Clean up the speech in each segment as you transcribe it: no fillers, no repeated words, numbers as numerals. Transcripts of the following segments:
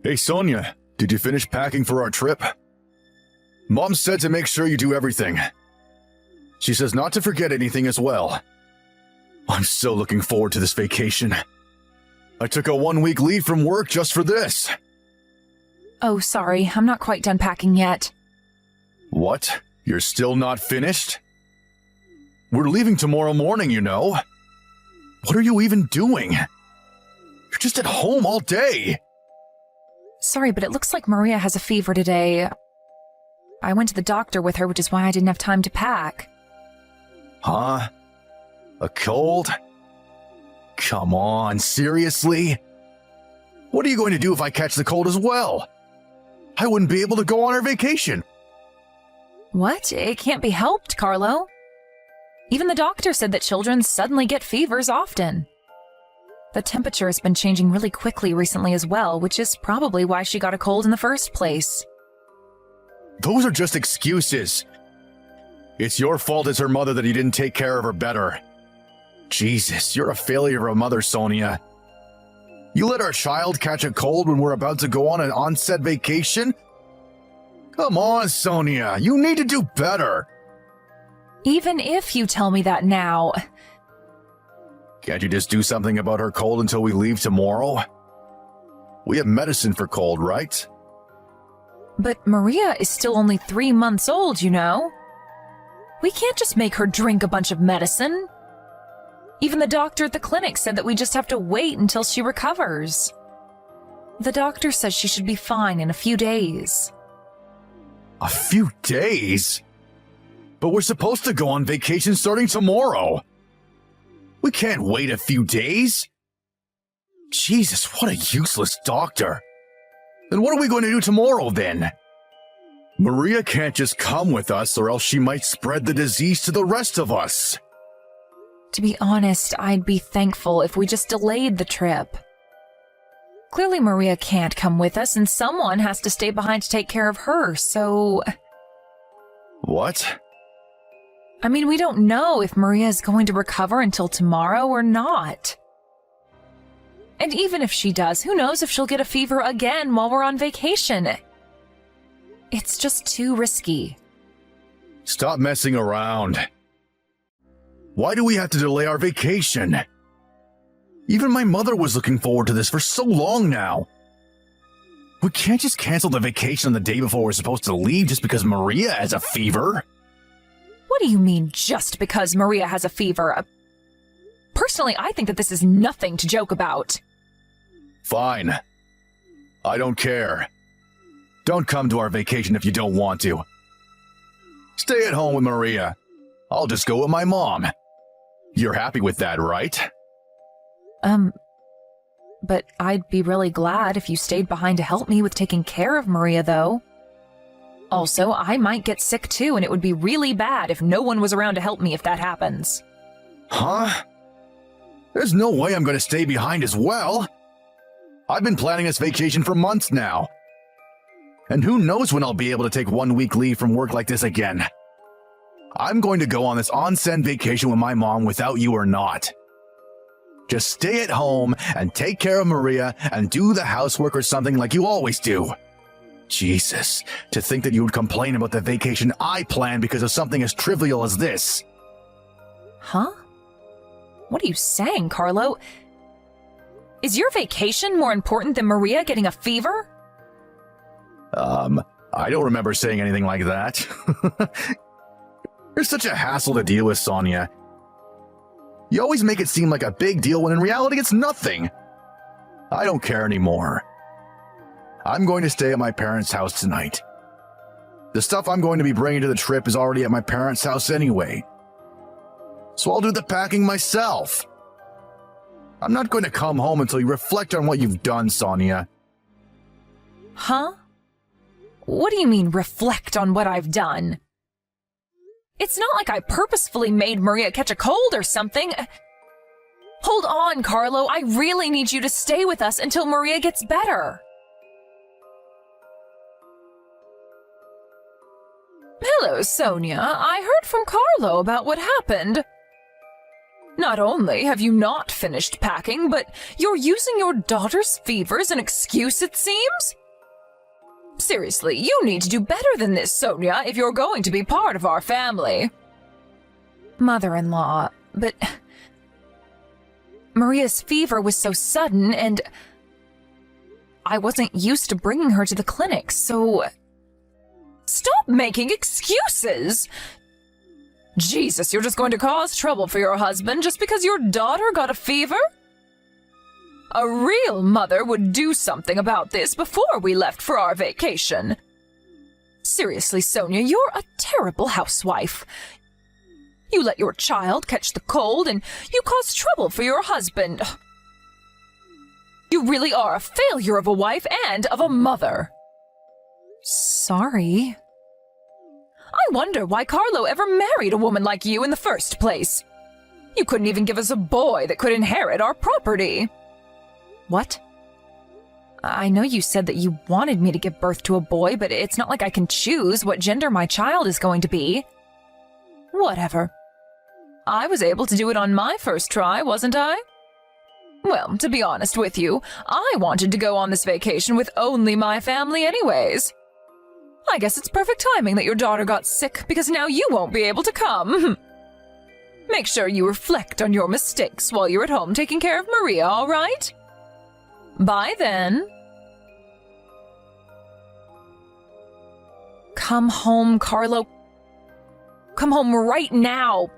Hey Sonia, did you finish packing for our trip? Mom said to make sure you do everything. She says not to forget anything as well. I'm so looking forward to this vacation. I took a 1-week leave from work just for this. Oh, sorry, I'm not quite done packing yet. What? You're still not finished? We're leaving tomorrow morning, you know. What are you even doing? You're just at home all day. Sorry, but it looks like Maria has a fever today. I went to the doctor with her, which is why I didn't have time to pack. Huh? A cold? Come on, seriously? What are you going to do if I catch the cold as well? I wouldn't be able to go on our vacation. What? It can't be helped, Carlo. Even the doctor said that children suddenly get fevers often. The temperature has been changing really quickly recently as well, which is probably why she got a cold in the first place. Those are just excuses. It's your fault as her mother that you didn't take care of her better. Jesus, you're a failure of a mother, Sonia. You let our child catch a cold when we're about to go on an onset vacation? Come on, Sonia, you need to do better. Even if you tell me that now... Can't you just do something about her cold until we leave tomorrow? We have medicine for cold, right? But Maria is still only 3 months old, you know. We can't just make her drink a bunch of medicine. Even the doctor at the clinic said that we just have to wait until she recovers. The doctor says she should be fine in a few days. A few days? But we're supposed to go on vacation starting tomorrow. We can't wait a few days. Jesus, what a useless doctor. Then what are we going to do tomorrow then? Maria can't just come with us or else she might spread the disease to the rest of us. To be honest, I'd be thankful if we just delayed the trip. Clearly Maria can't come with us and someone has to stay behind to take care of her, so... What? I mean, we don't know if Maria is going to recover until tomorrow or not. And even if she does, who knows if she'll get a fever again while we're on vacation? It's just too risky. Stop messing around. Why do we have to delay our vacation? Even my mother was looking forward to this for so long now. We can't just cancel the vacation on the day before we're supposed to leave just because Maria has a fever. What do you mean, just because Maria has a fever? Personally, I think that this is nothing to joke about. Fine. I don't care. Don't come to our vacation if you don't want to. Stay at home with Maria. I'll just go with my mom. You're happy with that, right? But I'd be really glad if you stayed behind to help me with taking care of Maria, though. Also, I might get sick too, and it would be really bad if no one was around to help me if that happens. Huh? There's no way I'm going to stay behind as well. I've been planning this vacation for months now. And who knows when I'll be able to take 1 week leave from work like this again. I'm going to go on this onsen vacation with my mom without you or not. Just stay at home and take care of Maria and do the housework or something like you always do. Jesus, to think that you would complain about the vacation I planned because of something as trivial as this. Huh? What are you saying, Carlo? Is your vacation more important than Maria getting a fever? I don't remember saying anything like that. You're such a hassle to deal with, Sonia. You always make it seem like a big deal when in reality it's nothing. I don't care anymore. I'm going to stay at my parents' house tonight. The stuff I'm going to be bringing to the trip is already at my parents' house anyway. So I'll do the packing myself. I'm not going to come home until you reflect on what you've done, Sonia. Huh? What do you mean, reflect on what I've done? It's not like I purposefully made Maria catch a cold or something. Hold on, Carlo. I really need you to stay with us until Maria gets better. Hello, Sonia. I heard from Carlo about what happened. Not only have you not finished packing, but you're using your daughter's fever as an excuse, it seems? Seriously, you need to do better than this, Sonia, if you're going to be part of our family. Mother-in-law, but Maria's fever was so sudden, and I wasn't used to bringing her to the clinic, so... Stop making excuses! Jesus, you're just going to cause trouble for your husband just because your daughter got a fever? A real mother would do something about this before we left for our vacation. Seriously, Sonia, you're a terrible housewife. You let your child catch the cold and you cause trouble for your husband. You really are a failure of a wife and of a mother. Sorry. I wonder why Carlo ever married a woman like you in the first place. You couldn't even give us a boy that could inherit our property. What? I know you said that you wanted me to give birth to a boy, but it's not like I can choose what gender my child is going to be. Whatever. I was able to do it on my first try, wasn't I? Well, to be honest with you, I wanted to go on this vacation with only my family anyways. I guess it's perfect timing that your daughter got sick, because now you won't be able to come. Make sure you reflect on your mistakes while you're at home taking care of Maria, all right? Bye then. Come home, Carlo. Come home right now.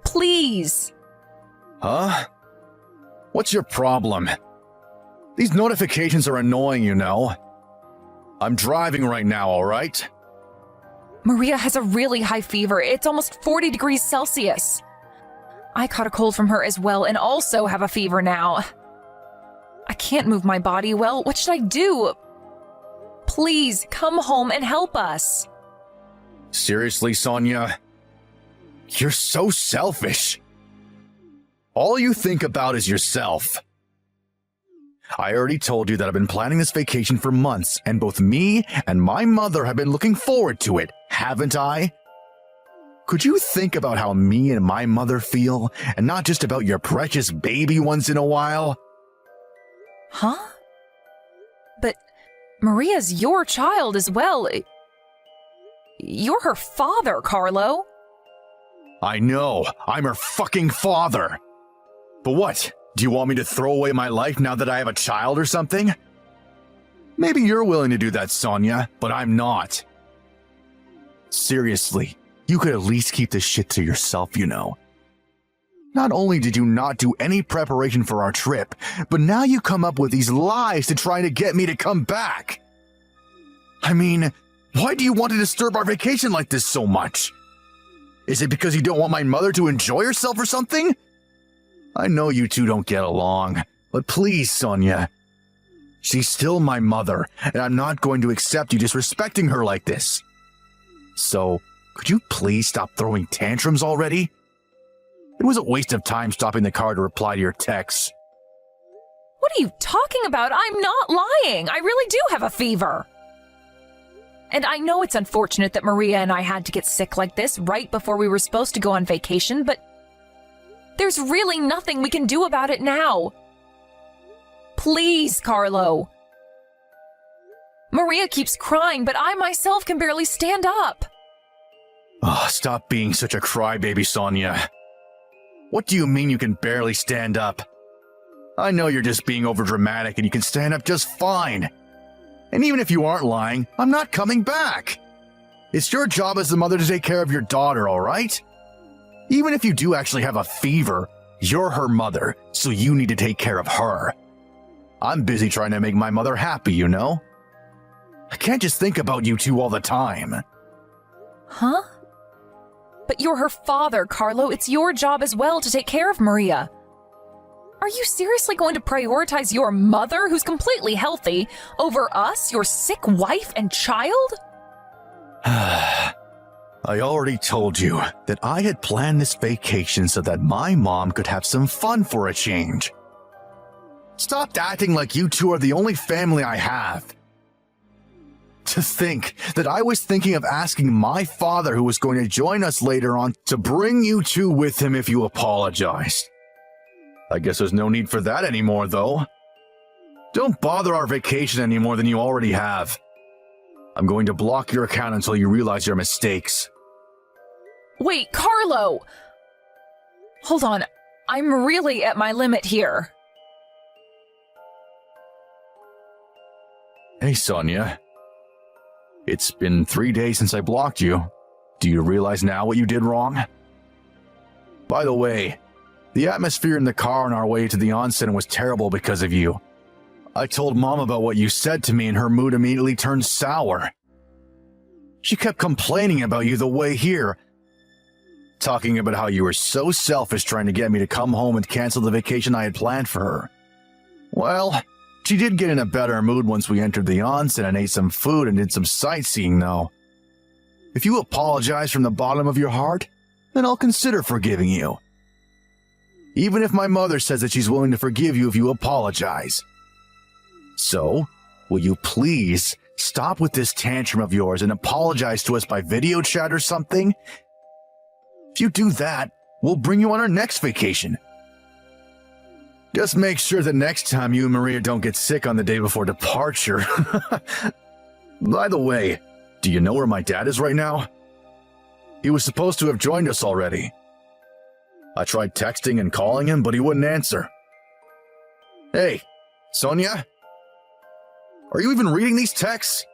Please. Huh? What's your problem? These notifications are annoying, you know. I'm driving right now, all right? Maria has a really high fever. It's almost 40 degrees Celsius. I caught a cold from her as well and also have a fever now. I can't move my body well. What should I do? Please, come home and help us. Seriously, Sonia? You're so selfish. All you think about is yourself. I already told you that I've been planning this vacation for months, and both me and my mother have been looking forward to it, haven't I? Could you think about how me and my mother feel, and not just about your precious baby once in a while? Huh? But Maria's your child as well. You're her father, Carlo. I know, I'm her fucking father. But what? Do you want me to throw away my life now that I have a child or something? Maybe you're willing to do that, Sonia, but I'm not. Seriously, you could at least keep this shit to yourself, you know. Not only did you not do any preparation for our trip, but now you come up with these lies to try to get me to come back. I mean, why do you want to disturb our vacation like this so much? Is it because you don't want my mother to enjoy herself or something? I know you two don't get along, but please, Sonia. She's still my mother, and I'm not going to accept you disrespecting her like this. So, could you please stop throwing tantrums already? It was a waste of time stopping the car to reply to your texts. What are you talking about? I'm not lying. I really do have a fever. And I know it's unfortunate that Maria and I had to get sick like this right before we were supposed to go on vacation, but there's really nothing we can do about it now. Please, Carlo. Maria keeps crying, but I myself can barely stand up. Oh, stop being such a crybaby, Sonia. What do you mean you can barely stand up? I know you're just being overdramatic and you can stand up just fine. And even if you aren't lying, I'm not coming back. It's your job as the mother to take care of your daughter, all right? Even if you do actually have a fever, you're her mother, so you need to take care of her. I'm busy trying to make my mother happy, you know? I can't just think about you two all the time. Huh? But you're her father, Carlo. It's your job as well to take care of Maria. Are you seriously going to prioritize your mother, who's completely healthy, over us, your sick wife and child? I already told you that I had planned this vacation so that my mom could have some fun for a change. Stop acting like you two are the only family I have. To think that I was thinking of asking my father, who was going to join us later on, to bring you two with him if you apologized. I guess there's no need for that anymore, though. Don't bother our vacation any more than you already have. I'm going to block your account until you realize your mistakes. Wait, Carlo! Hold on, I'm really at my limit here. Hey, Sonia. It's been 3 days since I blocked you. Do you realize now what you did wrong? By the way, the atmosphere in the car on our way to the onsen was terrible because of you. I told Mom about what you said to me and her mood immediately turned sour. She kept complaining about you the way here, talking about how you were so selfish trying to get me to come home and cancel the vacation I had planned for her. Well, she did get in a better mood once we entered the onsen and ate some food and did some sightseeing, though. If you apologize from the bottom of your heart, then I'll consider forgiving you. Even if my mother says that she's willing to forgive you if you apologize. So, will you please stop with this tantrum of yours and apologize to us by video chat or something? If you do that, we'll bring you on our next vacation. Just make sure that next time you and Maria don't get sick on the day before departure. By the way, do you know where my dad is right now? He was supposed to have joined us already. I tried texting and calling him, but he wouldn't answer. Hey, Sonia? Are you even reading these texts?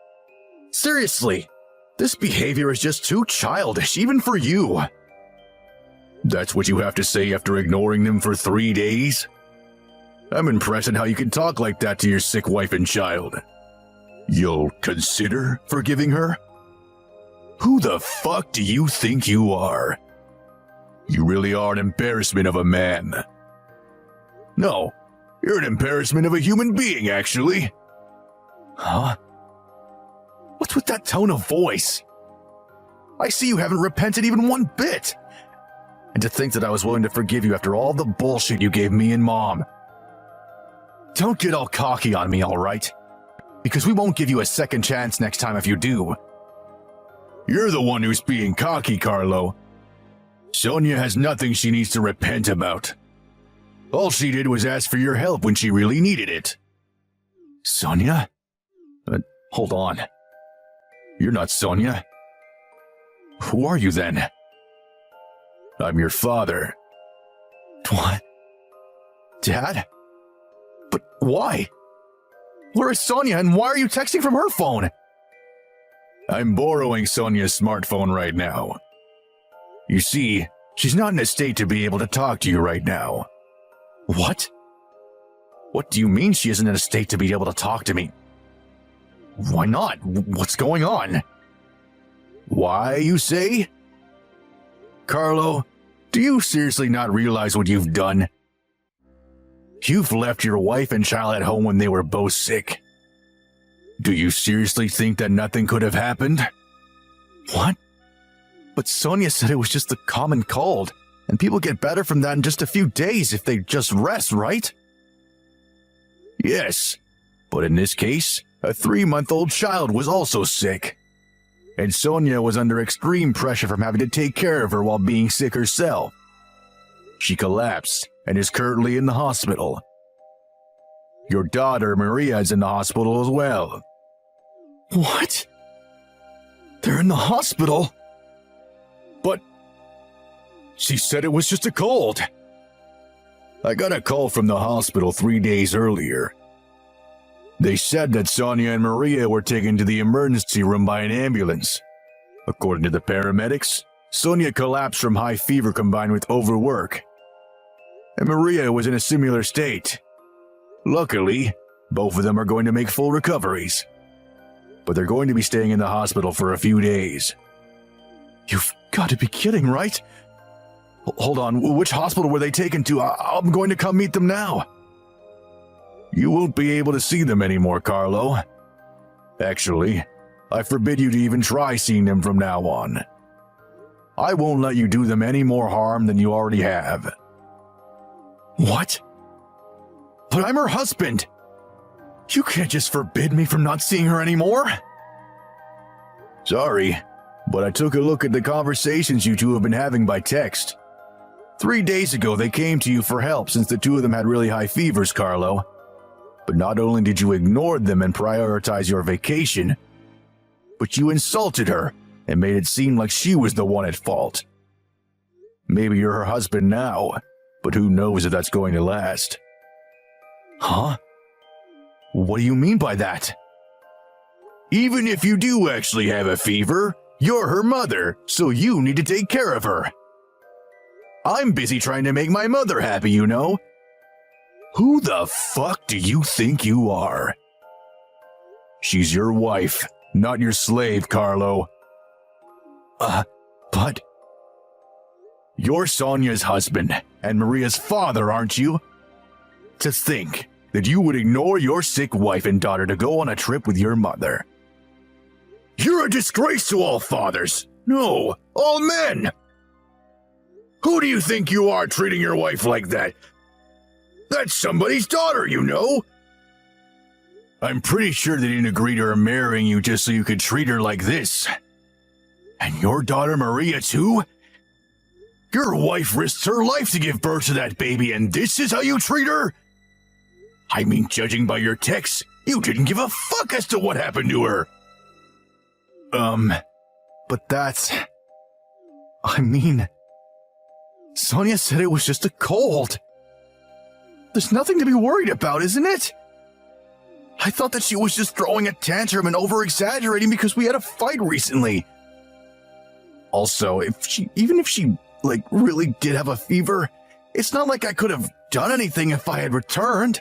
Seriously, this behavior is just too childish, even for you. That's what you have to say after ignoring them for 3 days? I'm impressed at how you can talk like that to your sick wife and child. You'll consider forgiving her? Who the fuck do you think you are? You really are an embarrassment of a man. No, you're an embarrassment of a human being, actually. Huh? What's with that tone of voice? I see you haven't repented even one bit. And to think that I was willing to forgive you after all the bullshit you gave me and Mom. Don't get all cocky on me, all right? Because we won't give you a second chance next time if you do. You're the one who's being cocky, Carlo. Sonia has nothing she needs to repent about. All she did was ask for your help when she really needed it. Sonia? Hold on. You're not Sonia. Who are you then? I'm your father. What? Dad? But why? Where is Sonia and why are you texting from her phone? I'm borrowing Sonia's smartphone right now. You see, she's not in a state to be able to talk to you right now. What? What do you mean she isn't in a state to be able to talk to me? Why not? What's going on? Why, you say? Carlo, do you seriously not realize what you've done? You've left your wife and child at home when they were both sick. Do you seriously think that nothing could have happened? What? But Sonia said it was just a common cold, and people get better from that in just a few days if they just rest, right? Yes, but in this case, a 3-month-old child was also sick. And Sonia was under extreme pressure from having to take care of her while being sick herself. She collapsed and is currently in the hospital. Your daughter, Maria, is in the hospital as well. What? They're in the hospital? But she said it was just a cold. I got a call from the hospital 3 days earlier. They said that Sonia and Maria were taken to the emergency room by an ambulance. According to the paramedics, Sonia collapsed from high fever combined with overwork. And Maria was in a similar state. Luckily, both of them are going to make full recoveries. But they're going to be staying in the hospital for a few days. You've got to be kidding, right? Hold on, which hospital were they taken to? I'm going to come meet them now. You won't be able to see them anymore, Carlo. Actually, I forbid you to even try seeing them from now on. I won't let you do them any more harm than you already have. What? But I'm her husband. You can't just forbid me from not seeing her anymore. Sorry, but I took a look at the conversations you two have been having by text. 3 days ago, they came to you for help since the two of them had really high fevers, Carlo. But not only did you ignore them and prioritize your vacation, but you insulted her and made it seem like she was the one at fault. Maybe you're her husband now, but who knows if that's going to last. Huh? What do you mean by that? Even if you do actually have a fever, you're her mother, so you need to take care of her. I'm busy trying to make my mother happy, you know. Who the fuck do you think you are? She's your wife, not your slave, Carlo. But... You're Sonia's husband and Maria's father, aren't you? To think that you would ignore your sick wife and daughter to go on a trip with your mother. You're a disgrace to all fathers. No, all men. Who do you think you are treating your wife like that? That's somebody's daughter, you know. I'm pretty sure they didn't agree to her marrying you just so you could treat her like this. And your daughter Maria too? Your wife risks her life to give birth to that baby, and this is how you treat her? I mean, judging by your texts, you didn't give a fuck as to what happened to her. But that's... I mean... Sonia said it was just a cold. There's nothing to be worried about, isn't it? I thought that she was just throwing a tantrum and over-exaggerating because we had a fight recently. Also, even if she really did have a fever, it's not like I could have done anything if I had returned.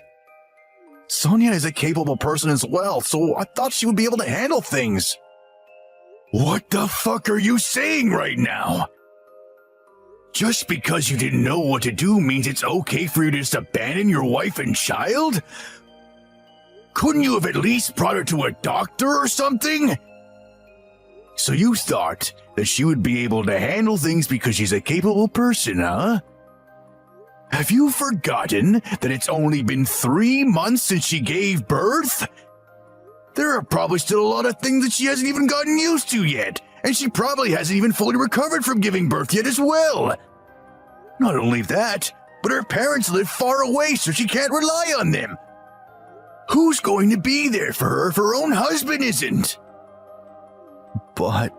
Sonia is a capable person as well, so I thought she would be able to handle things. What the fuck are you saying right now? Just because you didn't know what to do means it's okay for you to just abandon your wife and child? Couldn't you have at least brought her to a doctor or something? So you thought that she would be able to handle things because she's a capable person, huh? Have you forgotten that it's only been 3 months since she gave birth? There are probably still a lot of things that she hasn't even gotten used to yet, and she probably hasn't even fully recovered from giving birth yet as well. Not only that, but her parents live far away, so she can't rely on them. Who's going to be there for her if her own husband isn't? But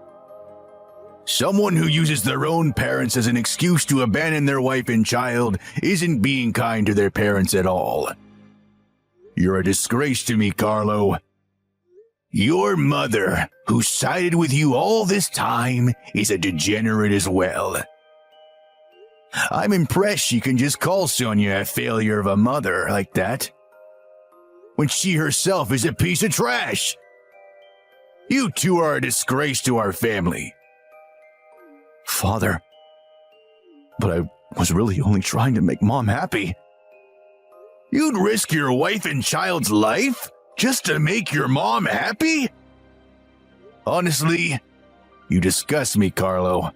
someone who uses their own parents as an excuse to abandon their wife and child isn't being kind to their parents at all. You're a disgrace to me, Carlo. Your mother, who sided with you all this time, is a degenerate as well. I'm impressed she can just call Sonia a failure of a mother like that, when she herself is a piece of trash. You two are a disgrace to our family. Father, but I was really only trying to make Mom happy. You'd risk your wife and child's life just to make your mom happy? Honestly, you disgust me, Carlo.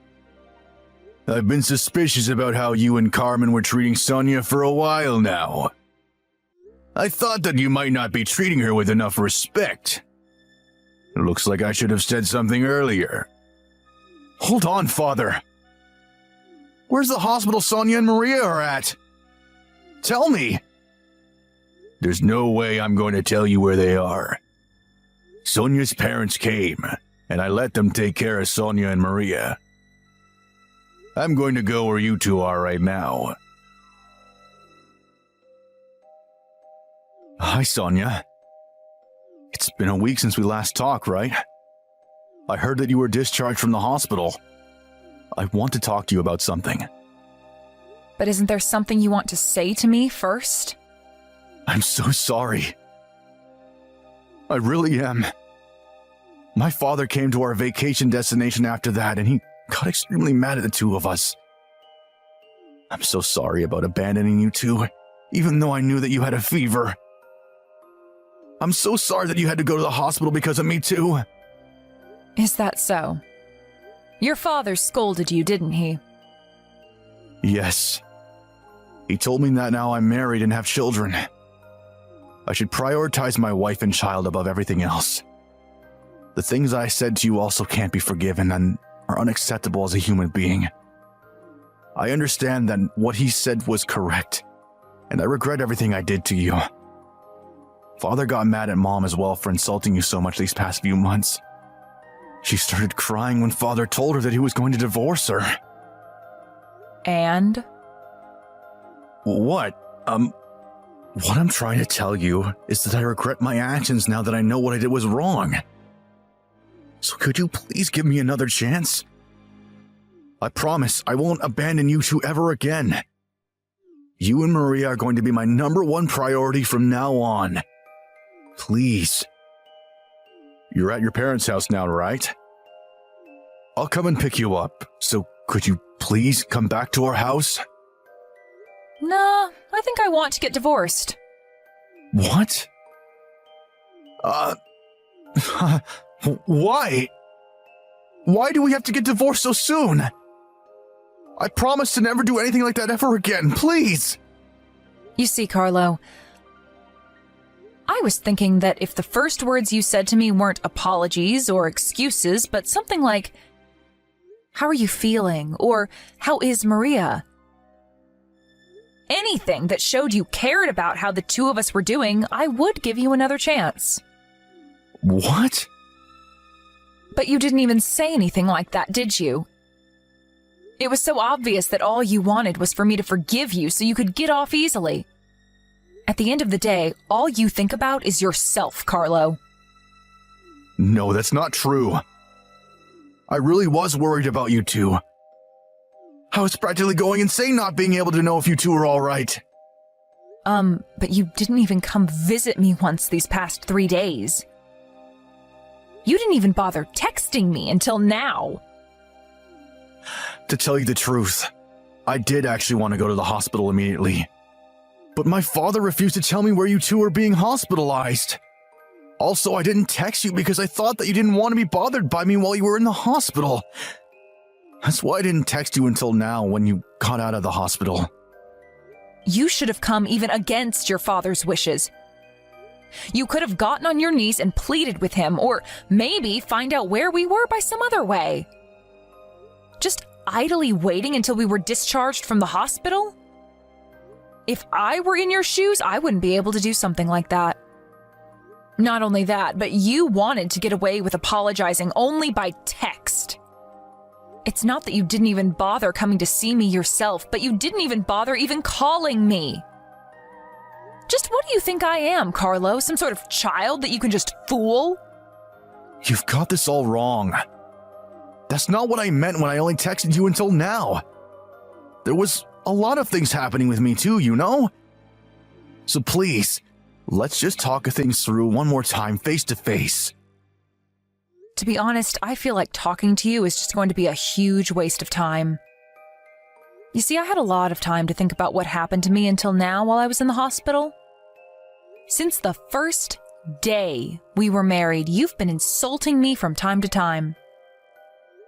I've been suspicious about how you and Carmen were treating Sonia for a while now. I thought that you might not be treating her with enough respect. It looks like I should have said something earlier. Hold on, Father. Where's the hospital Sonia and Maria are at? Tell me. There's no way I'm going to tell you where they are. Sonia's parents came, and I let them take care of Sonia and Maria. I'm going to go where you two are right now. Hi, Sonia. It's been a week since we last talked, right? I heard that you were discharged from the hospital. I want to talk to you about something. But isn't there something you want to say to me first? I'm so sorry. I really am. My father came to our vacation destination after that, and he got extremely mad at the two of us. I'm so sorry about abandoning you two, even though I knew that you had a fever. I'm so sorry that you had to go to the hospital because of me too. Is that so? Your father scolded you, didn't he? Yes. He told me that now I'm married and have children, I should prioritize my wife and child above everything else. The things I said to you also can't be forgiven and are unacceptable as a human being. I understand that what he said was correct, and I regret everything I did to you. Father got mad at Mom as well for insulting you so much these past few months. She started crying when Father told her that he was going to divorce her. And? What? What I'm trying to tell you is that I regret my actions now that I know what I did was wrong. So could you please give me another chance? I promise I won't abandon you two ever again. You and Maria are going to be my #1 priority from now on. Please. You're at your parents' house now, right? I'll come and pick you up, so could you please come back to our house? Nah, I think I want to get divorced. What? Why? Why do we have to get divorced so soon? I promise to never do anything like that ever again, please! You see, Carlo, I was thinking that if the first words you said to me weren't apologies or excuses, but something like, "How are you feeling?" or "How is Maria?" Anything that showed you cared about how the two of us were doing, I would give you another chance. What? But you didn't even say anything like that, did you? It was so obvious that all you wanted was for me to forgive you so you could get off easily. At the end of the day, all you think about is yourself, Carlo. No, that's not true. I really was worried about you two. I was practically going insane not being able to know if you two were all right. But you didn't even come visit me once these past 3 days. You didn't even bother texting me until now. To tell you the truth, I did actually want to go to the hospital immediately. But my father refused to tell me where you two were being hospitalized. Also, I didn't text you because I thought that you didn't want to be bothered by me while you were in the hospital. That's why I didn't text you until now when you got out of the hospital. You should have come even against your father's wishes. You could have gotten on your knees and pleaded with him, or maybe find out where we were by some other way. Just idly waiting until we were discharged from the hospital? If I were in your shoes, I wouldn't be able to do something like that. Not only that, but you wanted to get away with apologizing only by text. It's not that you didn't even bother coming to see me yourself, but you didn't even bother even calling me. Just what do you think I am, Carlo? Some sort of child that you can just fool? You've got this all wrong. That's not what I meant when I only texted you until now. There was a lot of things happening with me too, you know? So please, let's just talk things through one more time face to face. To be honest, I feel like talking to you is just going to be a huge waste of time. You see, I had a lot of time to think about what happened to me until now while I was in the hospital. Since the first day we were married, you've been insulting me from time to time.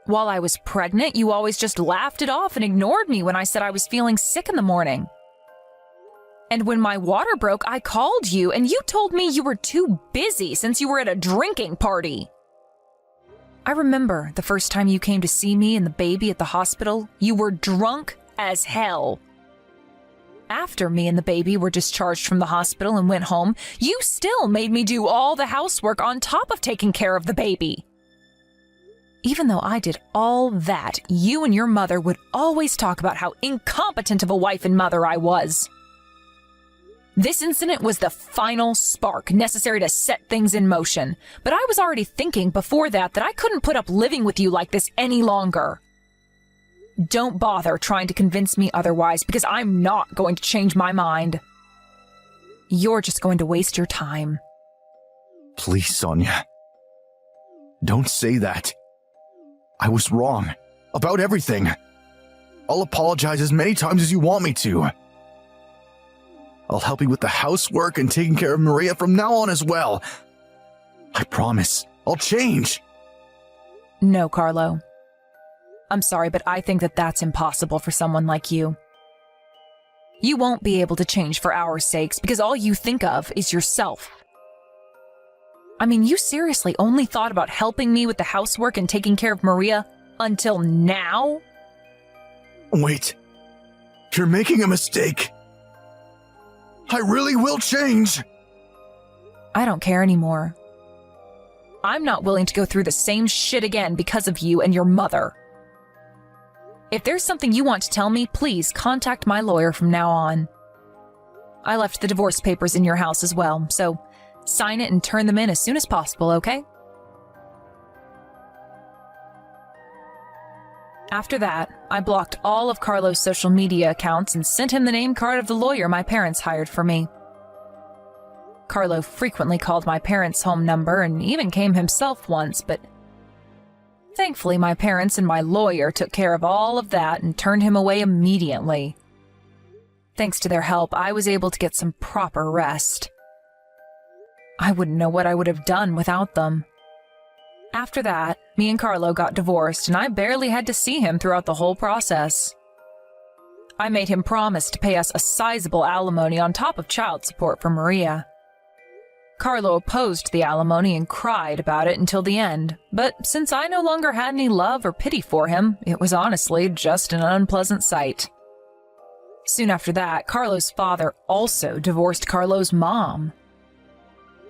While I was pregnant, you always just laughed it off and ignored me when I said I was feeling sick in the morning. And when my water broke, I called you and you told me you were too busy since you were at a drinking party. I remember the first time you came to see me and the baby at the hospital, you were drunk as hell. After me and the baby were discharged from the hospital and went home, you still made me do all the housework on top of taking care of the baby. Even though I did all that, you and your mother would always talk about how incompetent of a wife and mother I was. This incident was the final spark necessary to set things in motion, but I was already thinking before that I couldn't put up living with you like this any longer. Don't bother trying to convince me otherwise, because I'm not going to change my mind. You're just going to waste your time. Please, Sonia. Don't say that. I was wrong. About everything. I'll apologize as many times as you want me to. I'll help you with the housework and taking care of Maria from now on as well. I promise. I'll change. No, Carlo. I'm sorry, but I think that's impossible for someone like you. You won't be able to change for our sakes because all you think of is yourself. I mean, you seriously only thought about helping me with the housework and taking care of Maria until now? Wait. You're making a mistake. I really will change. I don't care anymore. I'm not willing to go through the same shit again because of you and your mother. If there's something you want to tell me, please contact my lawyer from now on. I left the divorce papers in your house as well, so sign it and turn them in as soon as possible, okay? After that, I blocked all of Carlo's social media accounts and sent him the name card of the lawyer my parents hired for me. Carlo frequently called my parents' home number and even came himself once, but thankfully my parents and my lawyer took care of all of that and turned him away immediately. Thanks to their help, I was able to get some proper rest. I wouldn't know what I would have done without them. After that, me and Carlo got divorced, and I barely had to see him throughout the whole process. I made him promise to pay us a sizable alimony on top of child support for Maria. Carlo opposed the alimony and cried about it until the end, but since I no longer had any love or pity for him, it was honestly just an unpleasant sight. Soon after that, Carlo's father also divorced Carlo's mom.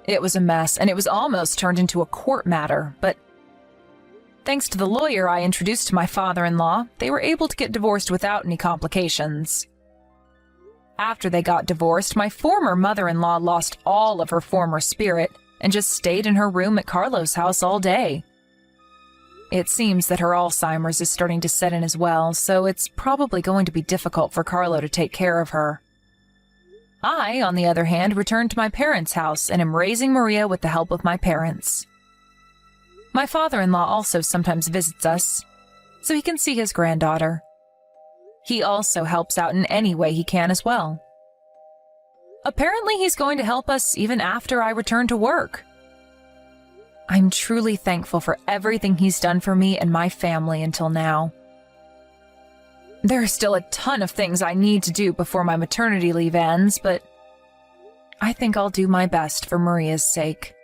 It was a mess, and it was almost turned into a court matter, but thanks to the lawyer I introduced to my father-in-law, they were able to get divorced without any complications. After they got divorced, my former mother-in-law lost all of her former spirit and just stayed in her room at Carlo's house all day. It seems that her Alzheimer's is starting to set in as well, so it's probably going to be difficult for Carlo to take care of her. I, on the other hand, returned to my parents' house and am raising Maria with the help of my parents. My father-in-law also sometimes visits us, so he can see his granddaughter. He also helps out in any way he can as well. Apparently, he's going to help us even after I return to work. I'm truly thankful for everything he's done for me and my family until now. There are still a ton of things I need to do before my maternity leave ends, but I think I'll do my best for Maria's sake.